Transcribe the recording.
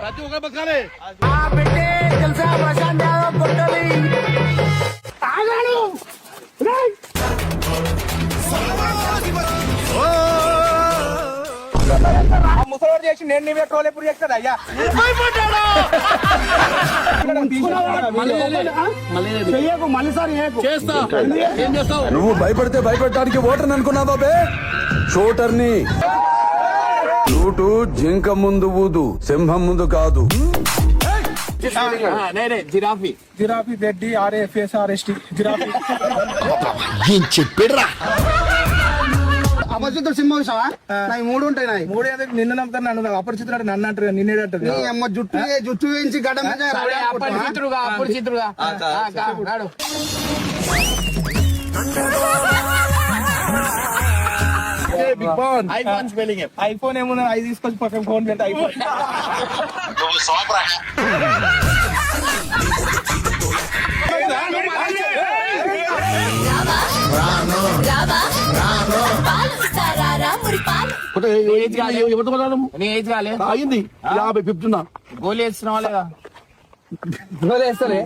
ప్రతి ఒక్కరు బతకాలి. ముసలి చేసి నేను నీ ట్రోల్ ఎప్పుడు చేస్తాడు అయ్యా. నువ్వు భయపడితే భయపెట్టడానికి ఓటర్ అనుకున్నావా బే? షూటర్ని. షూటు జింక ముందు ఊదు, సింహం ముందు కాదు. జిరాఫీ రెడ్డి RFSRST జిరాఫీ చెప్పిడ్రా అపరిచితుడు సినిమా చూసావా? నాకు 3 ఉంటాయి. నాయి 3 నిన్ను నమ్ముతాను, నన్ను అపరిచితుడు నన్ను అంటారు, నిన్నేటట్టు నీ అమ్మ జుట్టు వేయించి గడ్డ మీద ఐఫోన్ ఏమన్నా 5 తీసుకొచ్చి పక్కన ఫోన్ పెడితే ఐఫోన్. అయింది 50 50 గోళీ వేస్తున్నావా లేదా? వేస్తారే.